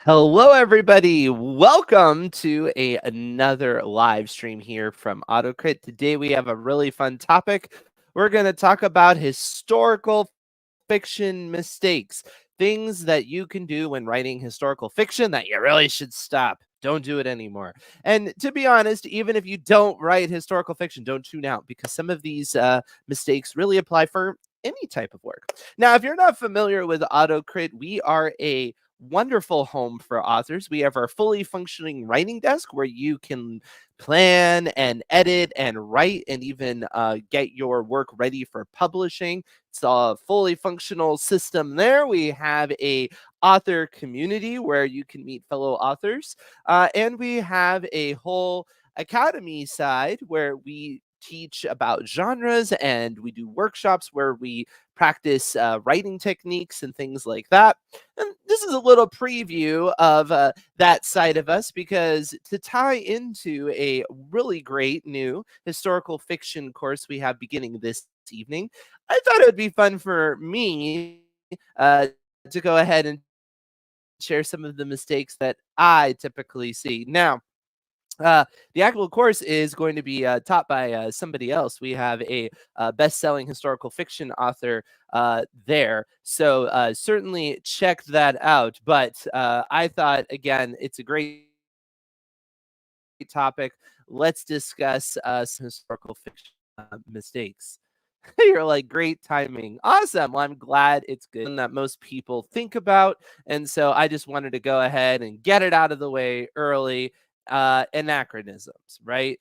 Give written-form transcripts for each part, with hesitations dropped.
Hello, everybody. Welcome to another live stream here from AutoCrit. Today we have a really fun topic. We're going to talk about historical fiction mistakes, things that you can do when writing historical fiction that you really should stop. Don't do it anymore. And to be honest, even if you don't write historical fiction, don't tune out because some of these mistakes really apply for any type of work. Now, if you're not familiar with AutoCrit, we are a wonderful home for authors. We have our fully functioning writing desk where you can plan and edit and write and even get your work ready for publishing. It's a fully functional system there. We have a author community where you can meet fellow authors, and we have a whole academy side where we teach about genres and we do workshops where we practice writing techniques and things like that. And this is a little preview of that side of us because to tie into a really great new historical fiction course we have beginning this evening, I thought it would be fun for me to go ahead and share some of the mistakes that I typically see. Now, the actual course is going to be taught by somebody else. We have a best-selling historical fiction author there, so certainly check that out. But I thought, again, it's a great topic. Let's discuss some historical fiction mistakes. You're like, great timing. Awesome. Well, I'm glad it's good and that most people think about. And so I just wanted to go ahead and get it out of the way early. Anachronisms, right?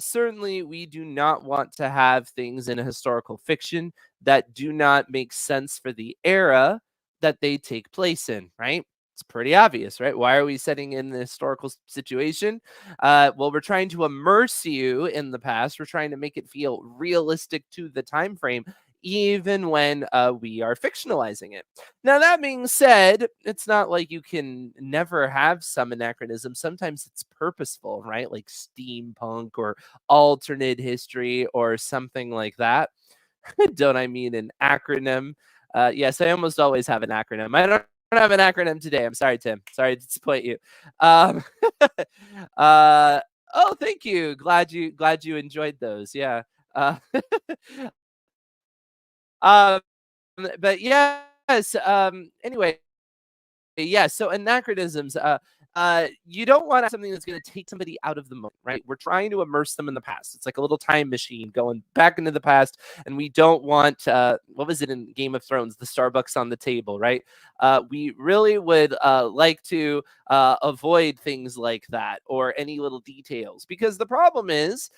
Certainly, we do not want to have things in a historical fiction that do not make sense for the era that they take place in, right? It's pretty obvious, right? Why are we setting in the historical situation? Well, we're trying to immerse you in the past. We're trying to make it feel realistic to the time frame, even when we are fictionalizing it. Now, that being said, it's not like you can never have some anachronism. Sometimes it's purposeful, right? Like steampunk or alternate history or something like that. Don't I mean an acronym? Yes, I almost always have an acronym. I don't have an acronym today. I'm sorry, Tim. Sorry to disappoint you. Um, uh, oh, thank you. Glad you enjoyed those. Yeah. Uh, um, but yes. Anyway, yeah, so anachronisms, you don't want something that's going to take somebody out of the moment, right? We're trying to immerse them in the past. It's like a little time machine going back into the past, and we don't want what was it in Game of Thrones, the Starbucks on the table, right? We really would like to avoid things like that or any little details because the problem is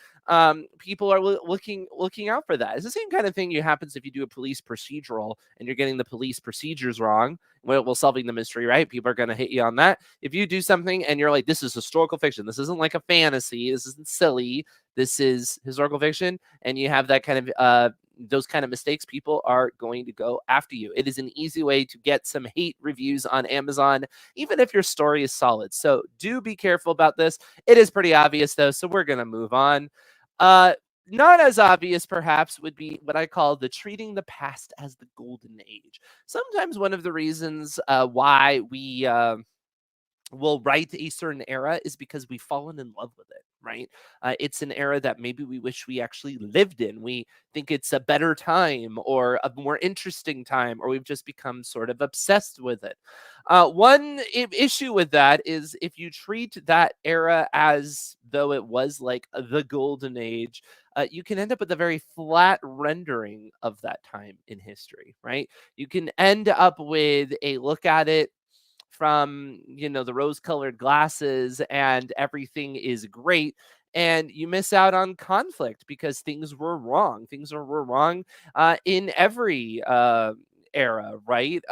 people are looking out for that. It's the same kind of thing that happens if you do a police procedural and you're getting the police procedures wrong. Well, solving the mystery, right? People are going to hit you on that. If you do something and you're like, this is historical fiction, this isn't like a fantasy, this isn't silly, this is historical fiction, and you have that kind of those kind of mistakes, people are going to go after you. It is an easy way to get some hate reviews on Amazon, even if your story is solid. So do be careful about this. It is pretty obvious though, so we're going to move on. Uh, Not as obvious, perhaps, would be what I call the treating the past as the golden age. Sometimes one of the reasons why we will write a certain era is because we've fallen in love with it, right? It's an era that maybe we wish we actually lived in. We think it's a better time or a more interesting time, or we've just become sort of obsessed with it. One issue with that is if you treat that era as though it was like the golden age, you can end up with a very flat rendering of that time in history, right? You can end up with a look at it from the rose colored glasses and everything is great, and you miss out on conflict because things were wrong in every era, right?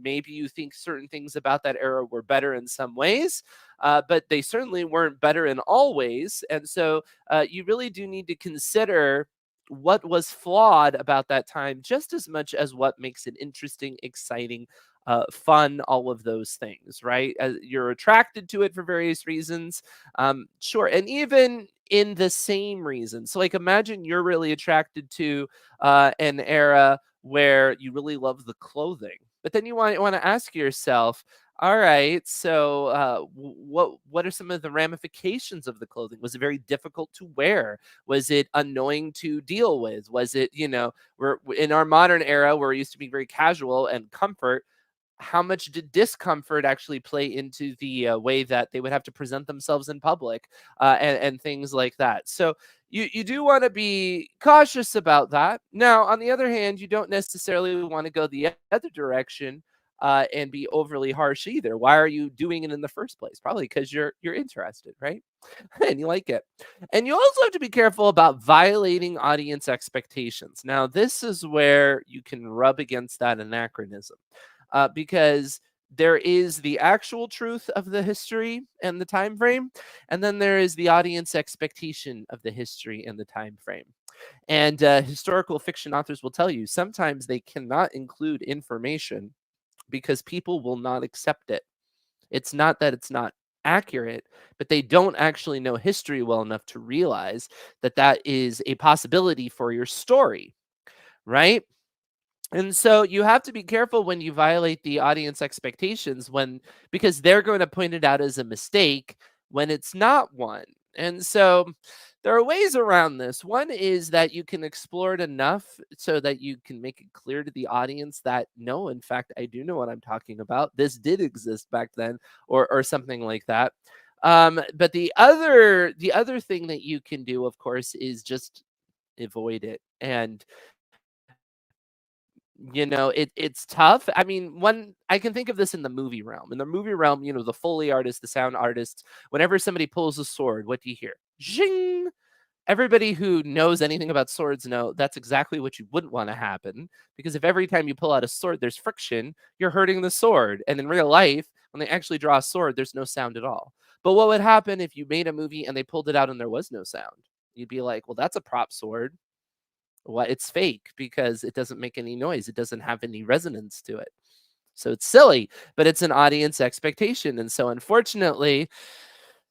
Maybe you think certain things about that era were better in some ways, but they certainly weren't better in all ways. And so you really do need to consider what was flawed about that time just as much as what makes it interesting, exciting, fun, all of those things, right? You're attracted to it for various reasons. Sure. And even in the same reason. So, like, imagine you're really attracted to an era where you really love the clothing, but then you want to ask yourself, All right. So, what are some of the ramifications of the clothing? Was it very difficult to wear? Was it annoying to deal with? Was it, we're in our modern era where it used to be very casual and comfort? How much did discomfort actually play into the way that they would have to present themselves in public, and things like that? So you do want to be cautious about that. Now, on the other hand, you don't necessarily want to go the other direction, and be overly harsh either. Why are you doing it in the first place? Probably because you're interested, right? And you like it. And you also have to be careful about violating audience expectations. Now, this is where you can rub against that anachronism, because there is the actual truth of the history and the time frame, and then there is the audience expectation of the history and the time frame. And historical fiction authors will tell you sometimes they cannot include information because people will not accept it. It's not that it's not accurate, but they don't actually know history well enough to realize that that is a possibility for your story, right? And so you have to be careful when you violate the audience expectations, because they're going to point it out as a mistake when it's not one. And so there are ways around this. One is that you can explore it enough so that you can make it clear to the audience that no, in fact, I do know what I'm talking about. This did exist back then, or something like that. But the other thing that you can do, of course, is just avoid it. And it's tough. I mean, one I can think of this in the movie realm. In the movie realm, the Foley artists, the sound artists, whenever somebody pulls a sword, what do you hear? Zing! Everybody who knows anything about swords know that's exactly what you wouldn't want to happen, because if every time you pull out a sword there's friction, you're hurting the sword. And in real life, when they actually draw a sword, there's no sound at all. But what would happen if you made a movie and they pulled it out and there was no sound? You'd be like, well, that's a prop sword. Well, it's fake because it doesn't make any noise. It doesn't have any resonance to it. So it's silly, but it's an audience expectation. And so unfortunately,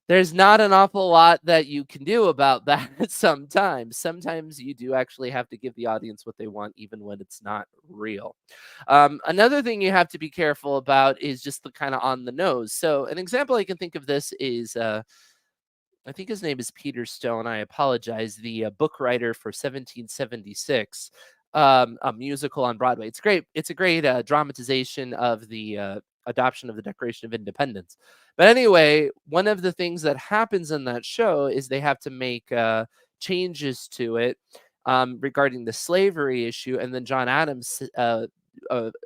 there's not an awful lot that you can do about that sometimes. Sometimes you do actually have to give the audience what they want, even when it's not real. Another thing you have to be careful about is just the kind of on the nose. So an example I can think of this is I think his name is Peter Stone. I apologize. The book writer for 1776, a musical on Broadway. It's great. It's a great dramatization of the adoption of the Declaration of Independence. But anyway, one of the things that happens in that show is they have to make changes to it, regarding the slavery issue. And then John Adams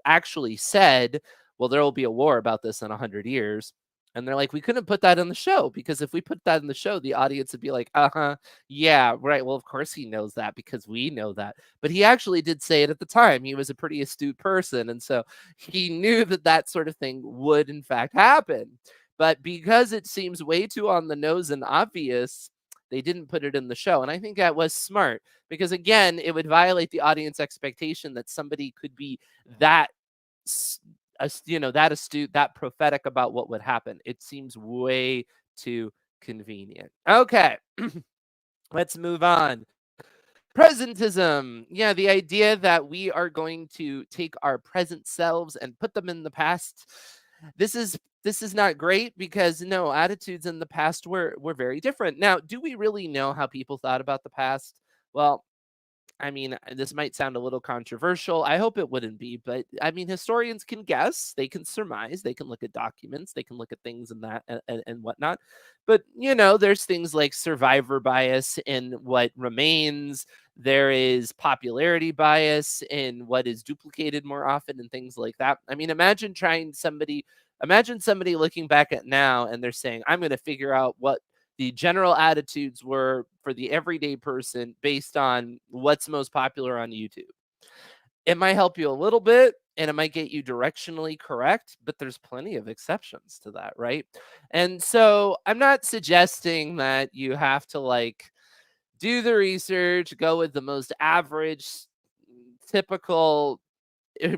actually said, well, there will be a war about this in 100 years. And they're like, we couldn't put that in the show, because if we put that in the show, the audience would be like, uh-huh, yeah, right. Well, of course he knows that because we know that. But he actually did say it at the time. He was a pretty astute person. And so he knew that that sort of thing would, in fact, happen. But because it seems way too on the nose and obvious, they didn't put it in the show. And I think that was smart because, again, it would violate the audience expectation that somebody could be that that astute, that prophetic about what would happen. It seems way too convenient. Okay, let's move on. Presentism. Yeah, the idea that we are going to take our present selves and put them in the past. This is not great because no, attitudes in the past were very different. Now, do we really know how people thought about the past? Well, I mean, this might sound a little controversial. I hope it wouldn't be, but I mean, historians can guess, they can surmise, they can look at documents, they can look at things and that and whatnot. But there's things like survivor bias in what remains. There is popularity bias in what is duplicated more often, and things like that. I mean, imagine somebody looking back at now and they're saying, I'm going to figure out what the general attitudes were for the everyday person based on what's most popular on YouTube. It might help you a little bit and it might get you directionally correct, but there's plenty of exceptions to that, right? And so I'm not suggesting that you have to do the research, go with the most average, typical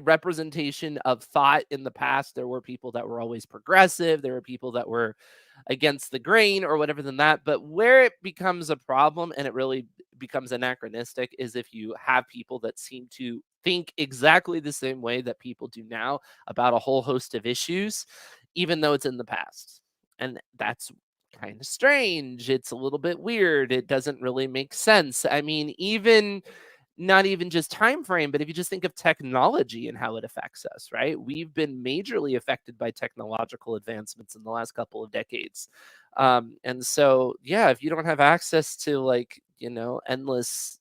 representation of thought in the past. There were people that were always progressive. There were people that were against the grain or whatever than that. But where it becomes a problem and it really becomes anachronistic is if you have people that seem to think exactly the same way that people do now about a whole host of issues, even though it's in the past. And that's kind of strange. It's a little bit weird. It doesn't really make sense. I mean, even not even just time frame, but if you just think of technology and how it affects us, right? We've been majorly affected by technological advancements in the last couple of decades. And so, yeah, if you don't have access to like, endless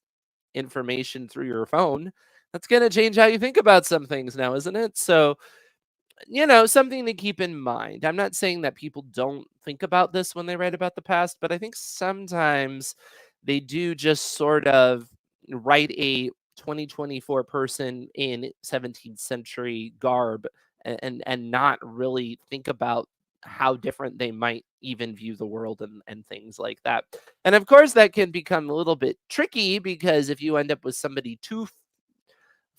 information through your phone, that's going to change how you think about some things now, isn't it? So, something to keep in mind. I'm not saying that people don't think about this when they write about the past, but I think sometimes they do just sort of write a 2024 person in 17th century garb and not really think about how different they might even view the world and things like that. And of course, that can become a little bit tricky because if you end up with somebody too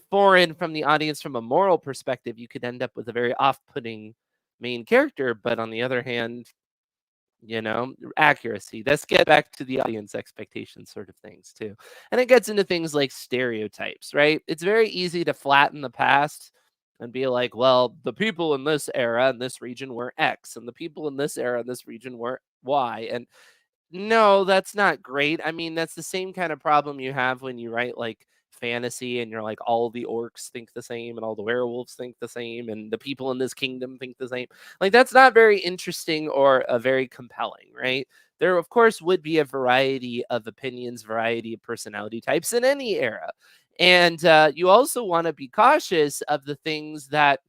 foreign from the audience from a moral perspective, you could end up with a very off-putting main character. But on the other hand, accuracy. Let's get back to the audience expectations sort of things too. And it gets into things like stereotypes, right? It's very easy to flatten the past and be like, well, the people in this era in this region were X, and the people in this era in this region were Y. And no, that's not great. I mean, that's the same kind of problem you have when you write like fantasy and you're like all the orcs think the same and all the werewolves think the same and the people in this kingdom think the same. Like that's not very interesting or very compelling, right? There of course would be a variety of opinions, variety of personality types in any era. And you also want to be cautious of the things that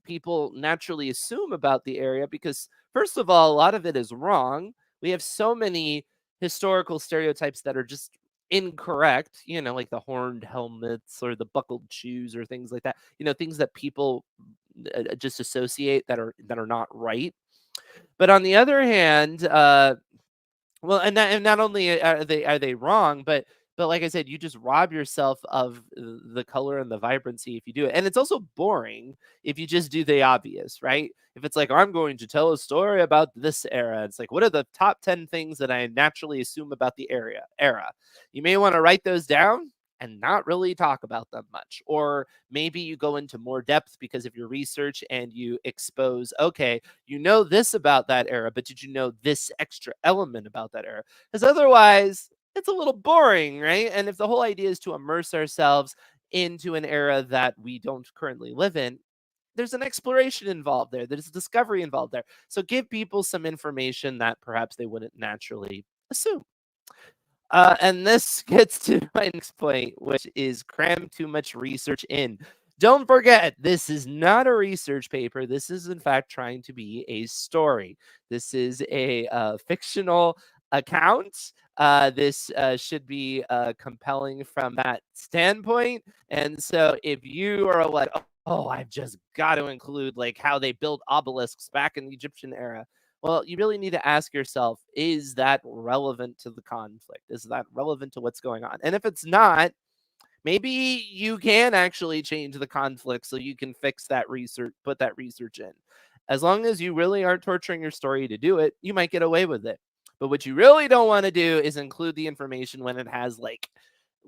people naturally assume about the area because first of all, a lot of it is wrong. We have so many historical stereotypes that are just incorrect, like the horned helmets or the buckled shoes or things like that. Things that people just associate that are not right. But on the other hand, well, and not only are they wrong, but like I said, you just rob yourself of the color and the vibrancy if you do it. And it's also boring if you just do the obvious, right? If it's like, I'm going to tell a story about this era, it's like, what are the top 10 things that I naturally assume about the era? You may want to write those down and not really talk about them much. Or maybe you go into more depth because of your research and you expose, okay, you know this about that era, but did you know this extra element about that era? Because otherwise, it's a little boring, right? And if the whole idea is to immerse ourselves into an era that we don't currently live in, there's an exploration involved there. There's a discovery involved there. So give people some information that perhaps they wouldn't naturally assume. And this gets to my next point, which is cram too much research in. Don't forget, this is not a research paper. This is, in fact, trying to be a story. This is a fictional account. This should be compelling from that standpoint. And so if you are like, oh, I've just got to include like how they built obelisks back in the Egyptian era, well, you really need to ask yourself, is that relevant to the conflict? Is that relevant to what's going on? And if it's not, maybe you can actually change the conflict so you can fix that research, put that research in. As long as you really aren't torturing your story to do it, you might get away with it. But what you really don't want to do is include the information when it has like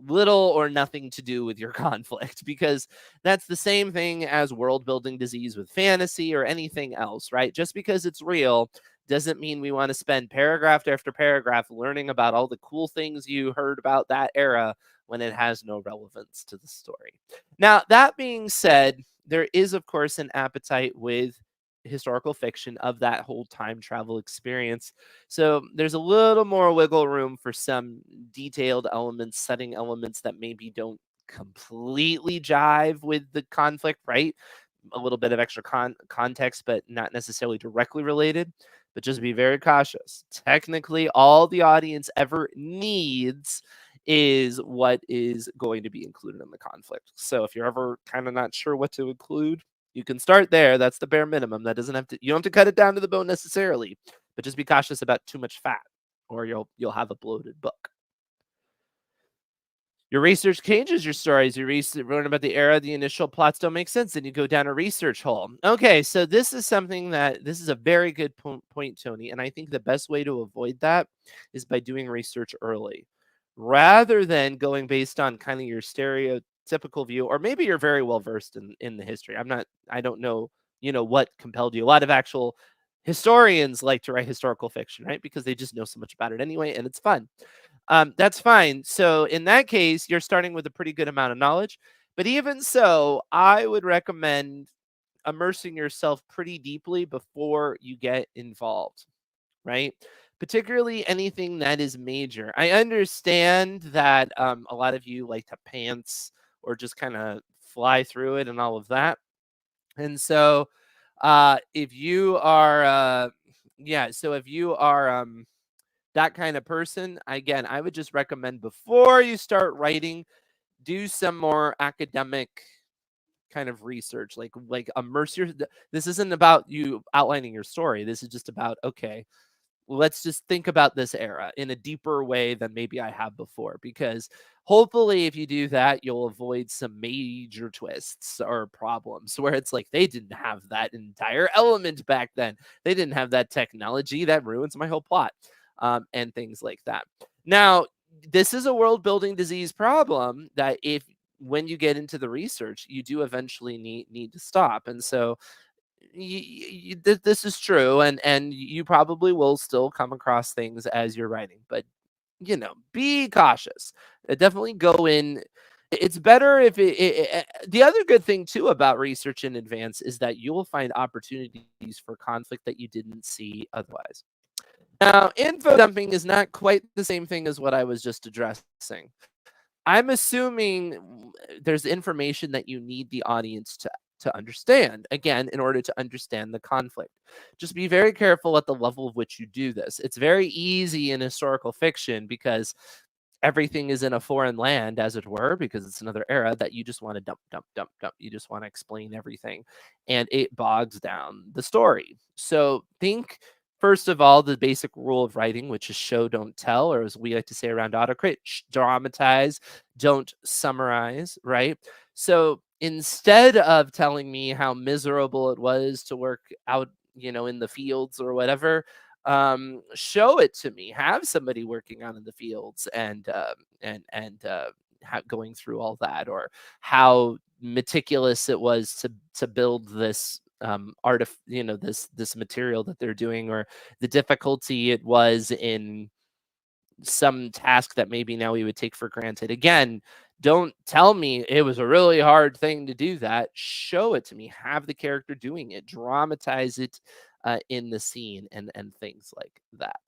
little or nothing to do with your conflict, because that's the same thing as world building disease with fantasy or anything else, right? Just because it's real doesn't mean we want to spend paragraph after paragraph learning about all the cool things you heard about that era when it has no relevance to the story. Now, that being said, there is, of course, an appetite with historical fiction of that whole time travel experience. So there's a little more wiggle room for some detailed elements, setting elements that maybe don't completely jive with the conflict, right? A little bit of extra context, but not necessarily directly related. But just be very cautious. Technically, all the audience ever needs is what is going to be included in the conflict. So if you're ever kind of not sure what to include, you can start there. That's the bare minimum. That doesn't have to, you don't have to cut it down to the bone necessarily, but just be cautious about too much fat or you'll have a bloated book. Your research changes your stories. You learn about the era, the initial plots don't make sense, and you go down a research hole. Okay, so this is a very good point, Tony. And I think the best way to avoid that is by doing research early rather than going based on kind of your stereotypical view, or maybe you're very well versed in the history. I don't know what compelled you. A lot of actual historians like to write historical fiction, right? Because they just know so much about it anyway, and it's fun. That's fine. So in that case, you're starting with a pretty good amount of knowledge. But even so, I would recommend immersing yourself pretty deeply before you get involved, right? Particularly anything that is major. I understand that a lot of you like to pants or just kind of fly through it and all of that. And so if you are, yeah, so if you are that kind of person, again, I would just recommend before you start writing, do some more academic kind of research, like immerse your. This isn't about you outlining your story. This is just about, okay, let's just think about this era in a deeper way than maybe I have before. Because hopefully, if you do that, you'll avoid some major twists or problems where it's like they didn't have that entire element back then. They didn't have that technology that ruins my whole plot, and things like that. Now, this is a world building disease problem that if when you get into the research, you do eventually need to stop. And so this is true, and you probably will still come across things as you're writing, but be cautious. Definitely go in. It's better if the other good thing too about research in advance is that you will find opportunities for conflict that you didn't see otherwise. Now, info dumping is not quite the same thing as what I was just addressing. I'm assuming there's information that you need the audience to understand, again, in order to understand the conflict. Just be very careful at the level of which you do this. It's very easy in historical fiction because everything is in a foreign land, as it were, because it's another era that you just want to dump, dump, dump, dump. You just want to explain everything, and it bogs down the story. So think, first of all, the basic rule of writing, which is show, don't tell, or as we like to say around autocrat, dramatize, don't summarize, right? So instead of telling me how miserable it was to work out, in the fields or whatever, show it to me. Have somebody working out in the fields and going through all that, or how meticulous it was to build this this material that they're doing, or the difficulty it was in some task that maybe now we would take for granted. Again, don't tell me it was a really hard thing to do that. Show it to me. Have the character doing it. Dramatize it in the scene, and things like that.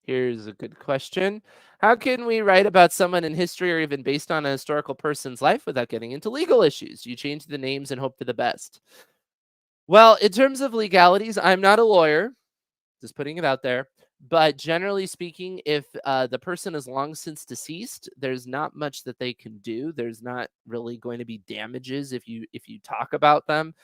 Here's a good question. How can we write about someone in history or even based on a historical person's life without getting into legal issues? You change the names and hope for the best. Well, in terms of legalities, I'm not a lawyer. Just putting it out there. But generally speaking, if the person is long since deceased, there's not much that they can do. There's not really going to be damages if you talk about them.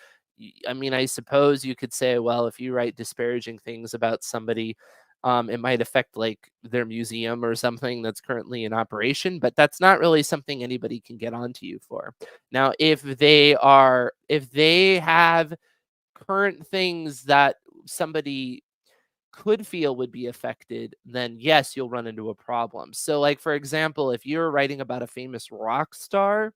I mean, I suppose you could say, well, if you write disparaging things about somebody, it might affect like their museum or something that's currently in operation. But that's not really something anybody can get onto you for. Now, if they have current things that somebody could feel would be affected, then yes, you'll run into a problem. So, like, for example, if you're writing about a famous rock star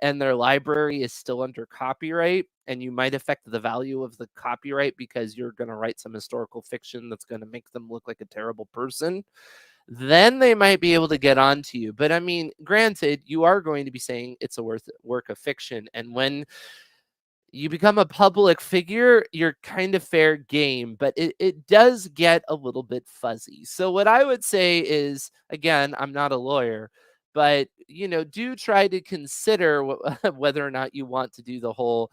and their library is still under copyright, and you might affect the value of the copyright because you're going to write some historical fiction that's going to make them look like a terrible person, then they might be able to get onto you. But I mean, granted, you are going to be saying it's a work of fiction. And when you become a public figure, you're kind of fair game, but it does get a little bit fuzzy. So what I would say is, again, I'm not a lawyer, but do try to consider whether or not you want to do the whole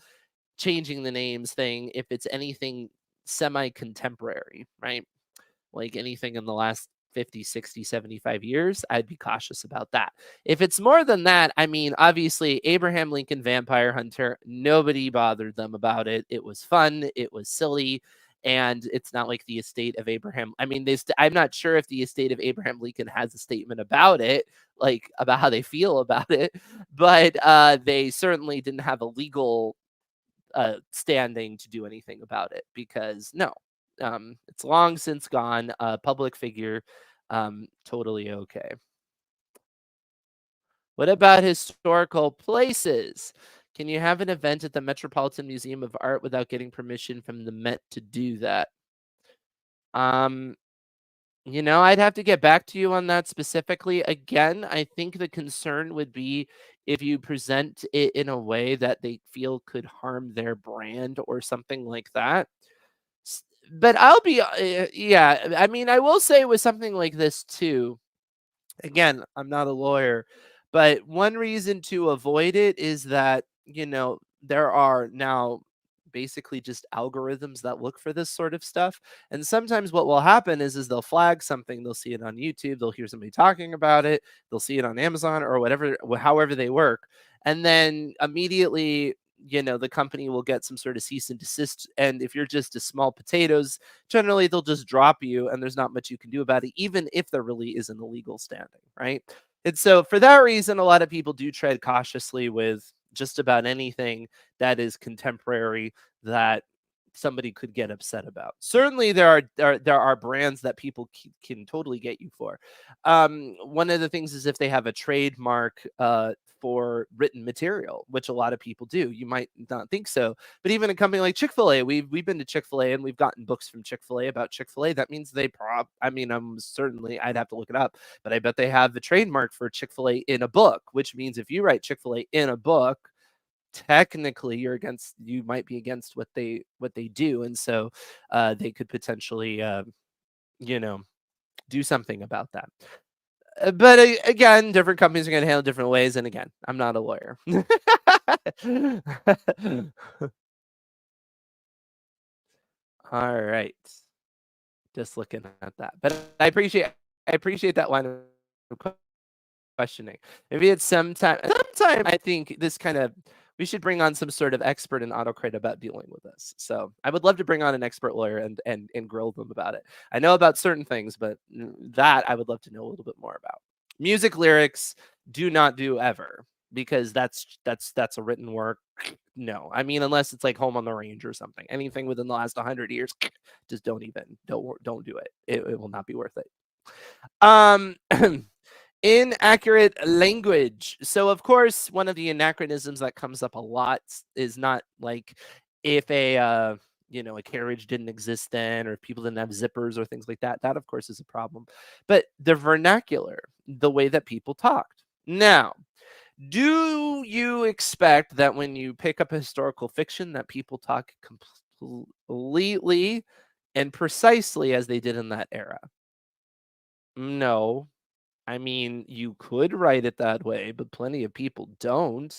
changing the names thing if it's anything semi-contemporary, right? Like anything in the last 50, 60, 75 years, I'd be cautious about that. If it's more than that, I mean, obviously, Abraham Lincoln Vampire Hunter, nobody bothered them about it. It was fun, it was silly, and it's not like the estate of Abraham. I mean, I'm not sure if the estate of Abraham Lincoln has a statement about it, like about how they feel about it, but they certainly didn't have a legal standing to do anything about it, because no, it's long since gone. Public figure, totally okay. What about historical places? Can you have an event at the Metropolitan Museum of Art without getting permission from the Met to do that? Um, I'd have to get back to you on that specifically. Again, I think the concern would be if you present it in a way that they feel could harm their brand or something like that. But I'll be, yeah, I mean, I will say with something like this too. Again, I'm not a lawyer, but one reason to avoid it is that, there are now basically just algorithms that look for this sort of stuff. And sometimes what will happen is they'll flag something, they'll see it on YouTube, they'll hear somebody talking about it, they'll see it on Amazon or whatever, however they work. And then immediately, the company will get some sort of cease and desist. And if you're just a small potatoes, generally they'll just drop you and there's not much you can do about it, even if there really is an illegal standing, right? And so for that reason, a lot of people do tread cautiously with just about anything that is contemporary that somebody could get upset about. Certainly there are brands that people can totally get you for. One of the things is if they have a trademark for written material, which a lot of people do. You might not think so, but even a company like Chick-fil-A, we've been to Chick-fil-A and we've gotten books from Chick-fil-A about Chick-fil-A. That means I mean, I'd have to look it up, but I bet they have the trademark for Chick-fil-A in a book, which means if you write Chick-fil-A in a book, technically you might be against what they do, and so they could potentially you know do something about that. But again, different companies are going to handle different ways, and again, I'm not a lawyer. All right, just looking at that, but I appreciate that line of questioning. Maybe it's sometime I think this kind of we should bring on some sort of expert in autocrat about dealing with this. So I would love to bring on an expert lawyer and grill them about it. I know about certain things, but that I would love to know a little bit more about. Music lyrics do not do ever because that's a written work. No, I mean unless it's like Home on the Range or something. Anything within the last 100 years, just don't do it. It will not be worth it. Um, Inaccurate language. So, of course, one of the anachronisms that comes up a lot is not like if a carriage didn't exist then, or if people didn't have zippers or things like that. That, of course, is a problem. But the vernacular, the way that people talked. Now, do you expect that when you pick up historical fiction that people talk completely and precisely as they did in that era? No. I mean, you could write it that way, but plenty of people don't.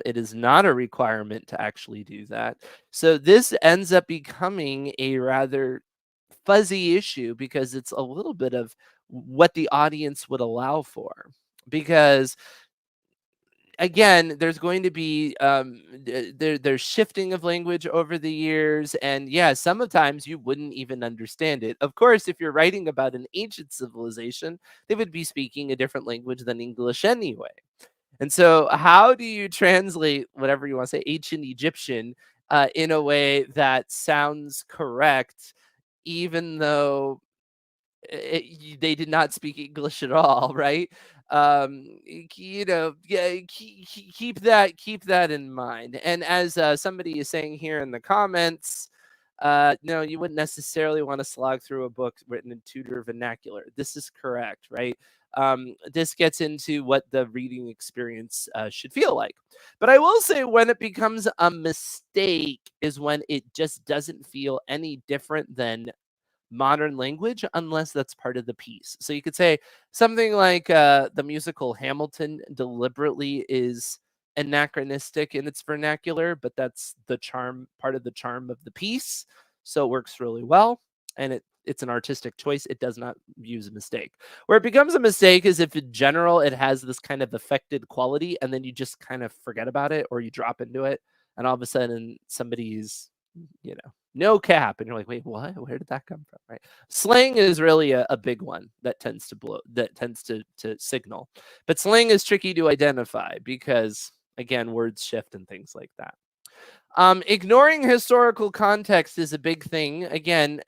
It is not a requirement to actually do that. So this ends up becoming a rather fuzzy issue because it's a little bit of what the audience would allow for. Because again, there's going to be there's shifting of language over the years, and yeah, sometimes you wouldn't even understand it. Of course, if you're writing about an ancient civilization, they would be speaking a different language than English anyway. And so, how do you translate whatever you want to say, ancient Egyptian, in a way that sounds correct, even though they did not speak English at all, right? Yeah, keep that in mind. And as somebody is saying here in the comments, no, you wouldn't necessarily want to slog through a book written in Tudor vernacular. This is correct, right? This gets into what the reading experience should feel like. But I will say when it becomes a mistake is when it just doesn't feel any different than modern language unless that's part of the piece. So you could say something like the musical Hamilton deliberately is anachronistic in its vernacular, but that's the part of the charm of the piece. So it works really well. And it's an artistic choice. It does not use a mistake. Where it becomes a mistake is if in general it has this kind of affected quality and then you just kind of forget about it or you drop into it and all of a sudden somebody's, no cap. And you're like, wait, what? Where did that come from? Right. Slang is really a big one that tends to signal. But slang is tricky to identify because again, words shift and things like that. Ignoring historical context is a big thing. Again,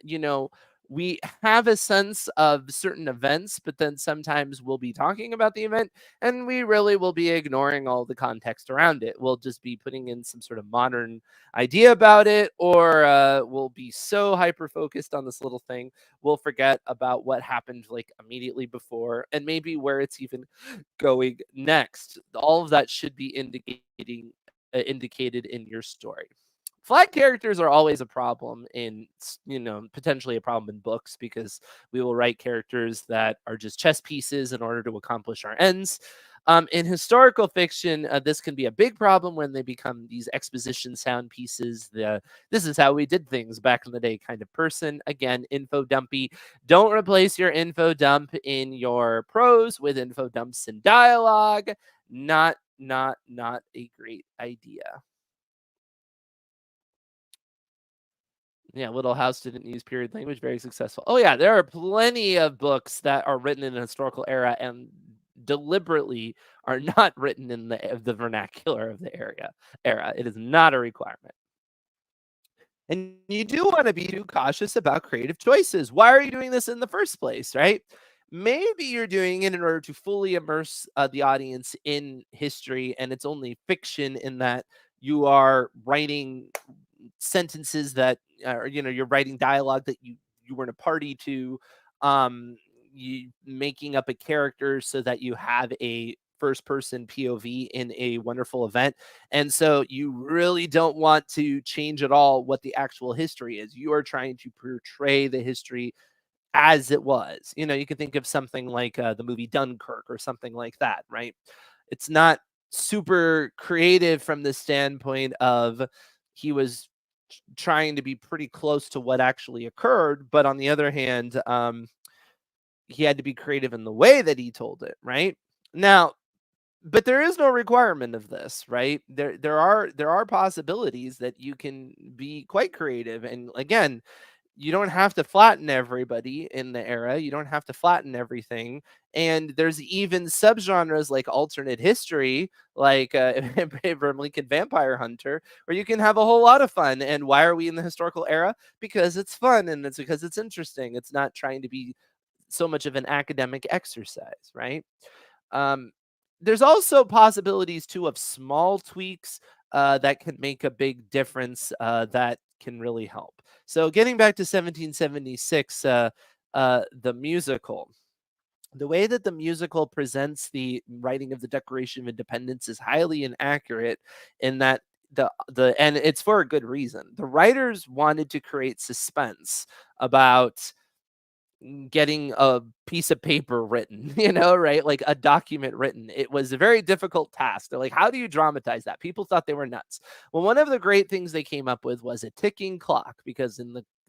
we have a sense of certain events, but then sometimes we'll be talking about the event and we really will be ignoring all the context around it. We'll just be putting in some sort of modern idea about it, or we'll be so hyper focused on this little thing, we'll forget about what happened like immediately before and maybe where it's even going next. All of that should be indicated in your story. Flat characters are always a problem in, potentially a problem in books, because we will write characters that are just chess pieces in order to accomplish our ends. In historical fiction, this can be a big problem when they become these exposition sound pieces. This is how we did things back in the day kind of person. Again, info dumpy. Don't replace your info dump in your prose with info dumps in dialogue. Not a great idea. Yeah, Little House didn't use period language, very successful. Oh yeah, there are plenty of books that are written in a historical era and deliberately are not written in the vernacular of the era. It is not a requirement. And you do want to be too cautious about creative choices. Why are you doing this in the first place, right? Maybe you're doing it in order to fully immerse the audience in history, and it's only fiction in that you are writing sentences that are, you're writing dialogue that you weren't a party to. You making up a character so that you have a first person POV in a wonderful event. And so you really don't want to change at all what the actual history is. You are trying to portray the history as it was. You can think of something like the movie Dunkirk or something like that, right? It's not super creative from the standpoint of he was trying to be pretty close to what actually occurred, but on the other hand, he had to be creative in the way that he told it, right? Now, but there is no requirement of this, right? There are possibilities that you can be quite creative, and again, you don't have to flatten everybody in the era. You don't have to flatten everything. And there's even subgenres like alternate history, like Abraham Lincoln Vampire Hunter, where you can have a whole lot of fun. And why are we in the historical era? Because it's fun and it's because it's interesting. It's not trying to be so much of an academic exercise, right? Um, there's also possibilities too of small tweaks that can make a big difference that can really help. So getting back to 1776, the musical. The way that the musical presents the writing of the Declaration of Independence is highly inaccurate in that the and it's for a good reason. The writers wanted to create suspense about getting a piece of paper written, right? Like a document written. It was a very difficult task. They're like, how do you dramatize that? People thought they were nuts. Well, one of the great things they came up with was a ticking clock, because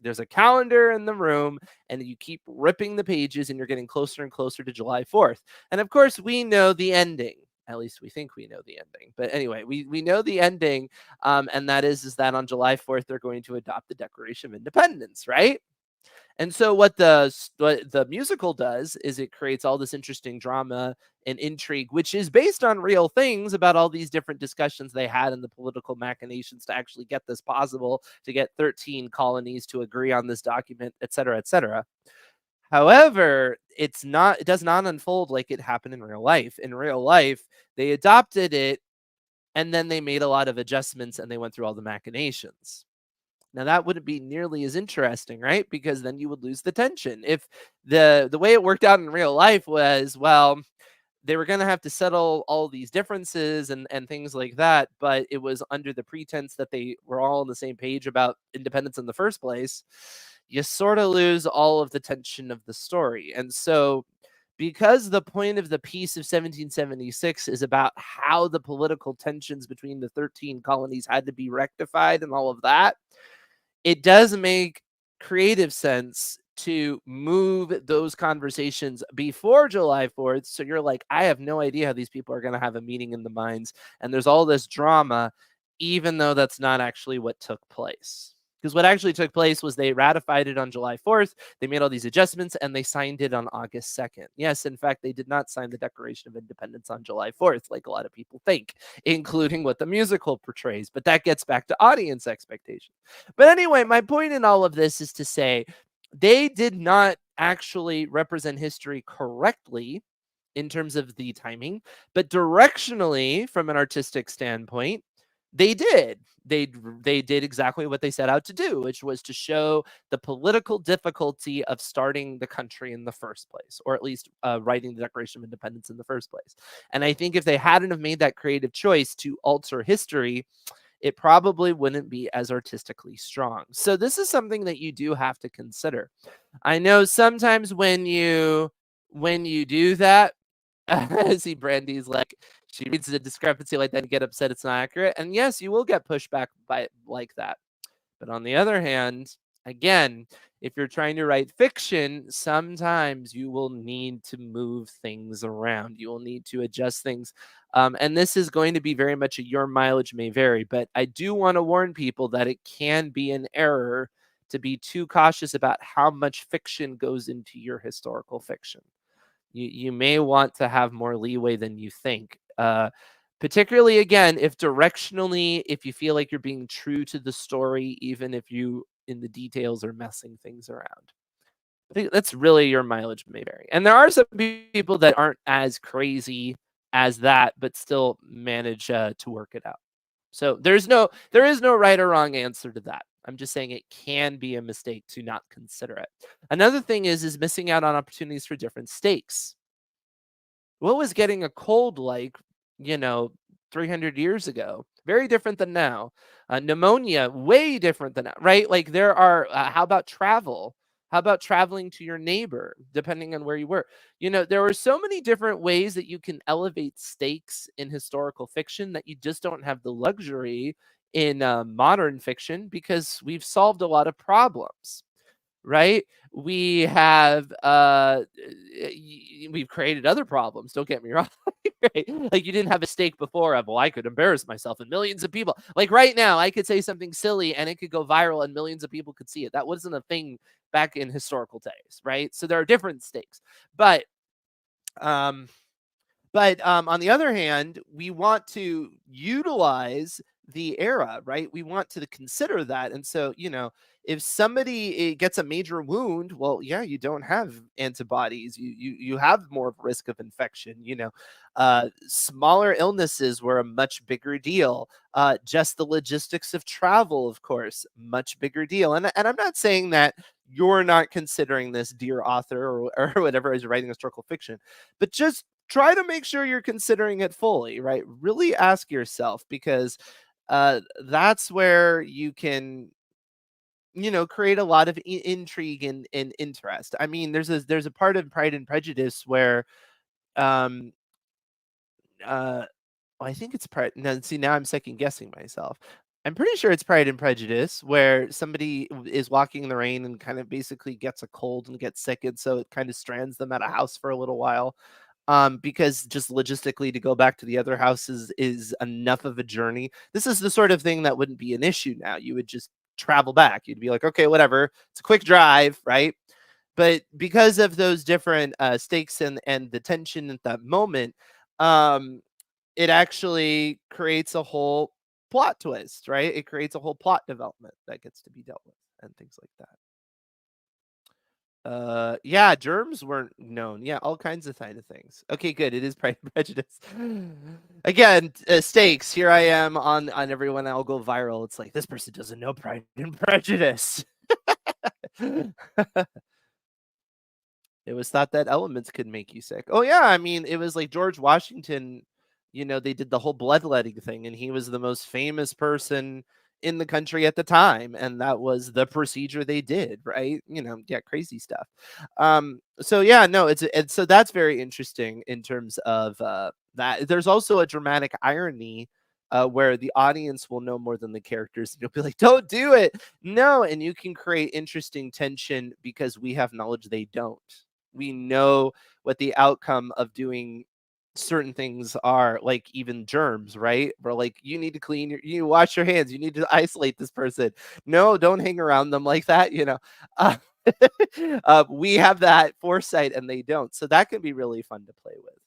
there's a calendar in the room and you keep ripping the pages and you're getting closer and closer to July 4th. And of course, we know the ending. At least we think we know the ending. But anyway, we know the ending. And that is that on July 4th, they're going to adopt the Declaration of Independence, right? And so what the musical does is it creates all this interesting drama and intrigue, which is based on real things about all these different discussions they had in the political machinations to actually get this possible, to get 13 colonies to agree on this document, et cetera, et cetera. However, it does not unfold like it happened in real life. In real life, they adopted it and then they made a lot of adjustments and they went through all the machinations. Now that wouldn't be nearly as interesting, right? Because then you would lose the tension. If the way it worked out in real life was, well, they were going to have to settle all these differences and things like that, but it was under the pretense that they were all on the same page about independence in the first place, you sort of lose all of the tension of the story. And so because the point of the peace of 1776 is about how the political tensions between the 13 colonies had to be rectified and all of that, it does make creative sense to move those conversations before July 4th. So you're like, I have no idea how these people are going to have a meeting in the minds. And there's all this drama, even though that's not actually what took place. Because what actually took place was they ratified it on July 4th. They made all these adjustments and they signed it on August 2nd. Yes, in fact, they did not sign the Declaration of Independence on July 4th, like a lot of people think, including what the musical portrays. But that gets back to audience expectations. But anyway, my point in all of this is to say, they did not actually represent history correctly in terms of the timing, but directionally, from an artistic standpoint, they did. They did exactly what they set out to do, which was to show the political difficulty of starting the country in the first place, or at least writing the Declaration of Independence in the first place. And I think if they hadn't have made that creative choice to alter history, it probably wouldn't be as artistically strong. So this is something that you do have to consider. I know sometimes when you do that, see Brandy's like she reads the discrepancy like that and get upset it's not accurate. And yes, you will get pushback by like that. But on the other hand, again, if you're trying to write fiction, sometimes you will need to move things around. You will need to adjust things. And this is going to be very much your mileage may vary. But I do want to warn people that it can be an error to be too cautious about how much fiction goes into your historical fiction. You may want to have more leeway than you think. Particularly again, if directionally, if you feel like you're being true to the story, even if you in the details are messing things around. I think that's really your mileage may vary. And there are some people that aren't as crazy as that, but still manage to work it out. So there is no right or wrong answer to that. I'm just saying it can be a mistake to not consider it. Another thing is missing out on opportunities for different stakes. What was getting a cold like, you know, 300 years ago? Very different than now. Pneumonia, way different than now, right? Like there are, how about travel? How about traveling to your neighbor, depending on where you were? There were so many different ways that you can elevate stakes in historical fiction that you just don't have the luxury in modern fiction because we've solved a lot of problems, right? We have we've created other problems, don't get me wrong. Right? Like you didn't have a stake before of, well, I could embarrass myself and millions of people. Like right now I could say something silly and it could go viral and millions of people could see it. That wasn't a thing back in historical days, right? So there are different stakes. But on the other hand, we want to utilize the era, right? We want to consider that. And so, if somebody gets a major wound, well, yeah, you don't have antibodies. You have more risk of infection. Smaller illnesses were a much bigger deal. Just the logistics of travel, of course, much bigger deal. And I'm not saying that you're not considering this, dear author, or whatever, as you're writing historical fiction, but just try to make sure you're considering it fully, right? Really ask yourself, because that's where you can, create a lot of intrigue and interest. I mean, there's a part of Pride and Prejudice where um uh I think it's Pride. No, see, now I'm second guessing myself. I'm pretty sure it's Pride and Prejudice where somebody is walking in the rain and kind of basically gets a cold and gets sick, and so it kind of strands them at a house for a little while. Because just logistically to go back to the other house is enough of a journey. This is the sort of thing that wouldn't be an issue now. You would just travel back. You'd be like, okay, whatever. It's a quick drive, right? But because of those different stakes and the tension at that moment, um, it actually creates a whole plot twist, right? It creates a whole plot development that gets to be dealt with and things like that. Yeah, germs weren't known. Yeah, all kinds of kind of things. Okay, good. It is Pride and Prejudice. Again, stakes. Here I am on everyone. I'll go viral. It's like this person doesn't know Pride and Prejudice. It was thought that elements could make you sick. Oh yeah, I mean, it was like George Washington, they did the whole bloodletting thing, and he was the most famous person in the country at the time, and that was the procedure they did, right? Yeah, crazy stuff. So yeah, no, it's so that's very interesting in terms of that. There's also a dramatic irony where the audience will know more than the characters, and you'll be like, "Don't do it, no!" And you can create interesting tension because we have knowledge they don't. We know what the outcome of doing certain things are, like even germs, right? We're like, you need to you wash your hands, you need to isolate this person. No, don't hang around them like that. Uh, we have that foresight and they don't. So that can be really fun to play with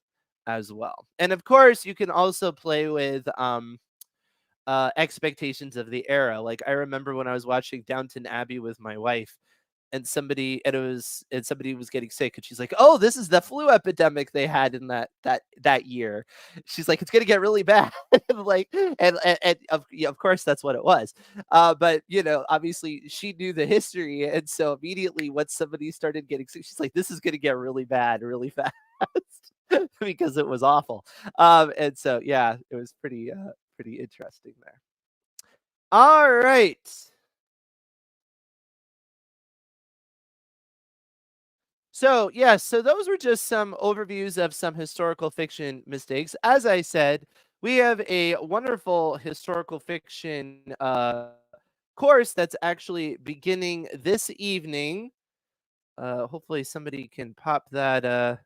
as well. And of course, you can also play with expectations of the era. Like I remember when I was watching Downton Abbey with my wife, somebody was getting sick, and she's like, "Oh, this is the flu epidemic they had in that year." She's like, "It's gonna get really bad." Like, of course that's what it was. But obviously she knew the history, and so immediately when somebody started getting sick, she's like, "This is gonna get really bad really fast." Because it was awful. And so yeah, it was pretty interesting there. All right. So, yes, so those were just some overviews of some historical fiction mistakes. As I said, we have a wonderful historical fiction course that's actually beginning this evening. Hopefully somebody can pop that a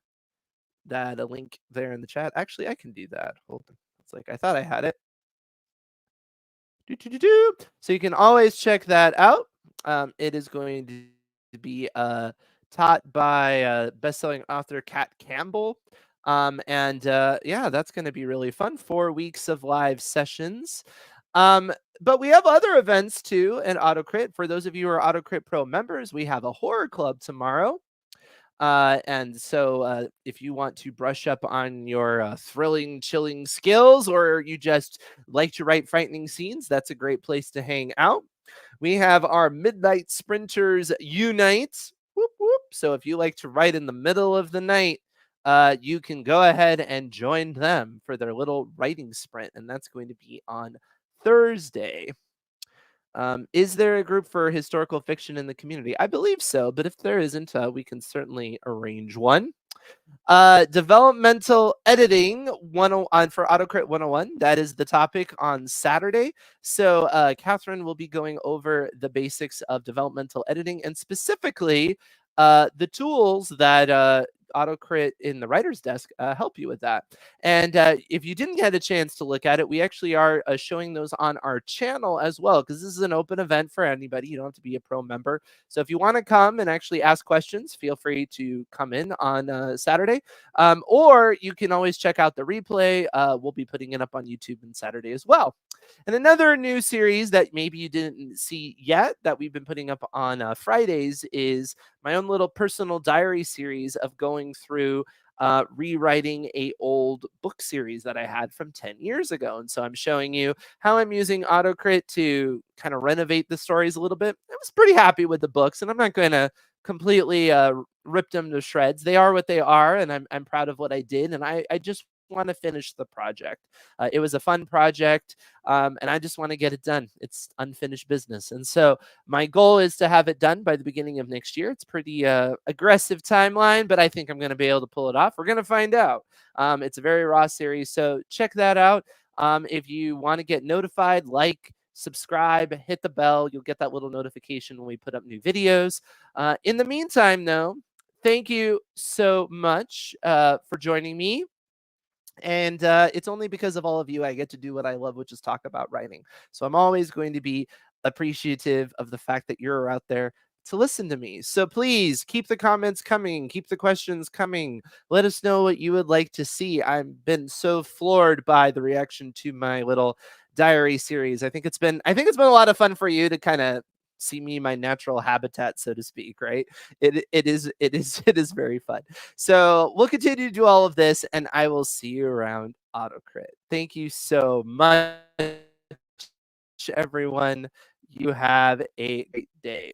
link there in the chat. Actually, I can do that. Hold on. It's like I thought I had it. Doo. So you can always check that out. It is going to be taught by best-selling author Kat Campbell. And yeah, that's going to be really fun. 4 weeks of live sessions. But we have other events too in AutoCrit. For those of you who are AutoCrit Pro members, we have a horror club tomorrow. And so if you want to brush up on your thrilling, chilling skills, or you just like to write frightening scenes, that's a great place to hang out. We have our Midnight Sprinters Unite. Whoop, whoop. So if you like to write in the middle of the night, you can go ahead and join them for their little writing sprint. And that's going to be on Thursday. Is there a group for historical fiction in the community? I believe so, but if there isn't, we can certainly arrange one. Developmental editing on for AutoCrit 101. That is the topic on Saturday. So Catherine will be going over the basics of developmental editing, and specifically the tools that AutoCrit in the writer's desk help you with that. And if you didn't get a chance to look at it, we actually are showing those on our channel as well, because this is an open event for anybody. You don't have to be a pro member. So if you want to come and actually ask questions, feel free to come in on Saturday. Or you can always check out the replay. We'll be putting it up on YouTube on Saturday as well. And another new series that maybe you didn't see yet that we've been putting up on Fridays is my own little personal diary series of going through rewriting a old book series that I had from 10 years ago. And so I'm showing you how I'm using AutoCrit to kind of renovate the stories a little bit. I was pretty happy with the books, and I'm not going to completely rip them to shreds. They are what they are, and I'm proud of what I did, and I just want to finish the project. It was a fun project, and I just want to get it done. It's unfinished business. And so my goal is to have it done by the beginning of next year. It's pretty aggressive timeline, but I think I'm going to be able to pull it off. We're going to find out. It's a very raw series, so check that out. If you want to get notified, subscribe, hit the bell. You'll get that little notification when we put up new videos. In the meantime, though, thank you so much for joining me. And it's only because of all of you I get to do what I love, which is talk about writing. So I'm always going to be appreciative of the fact that you're out there to listen to me. So please keep the comments coming, keep the questions coming. Let us know what you would like to see. I've been so floored by the reaction to my little diary series. I think it's been a lot of fun for you to kind of see me my natural habitat, so to speak, right? It is very fun. So we'll continue to do all of this, and I will see you around AutoCrit. Thank you so much, everyone. You have a great day.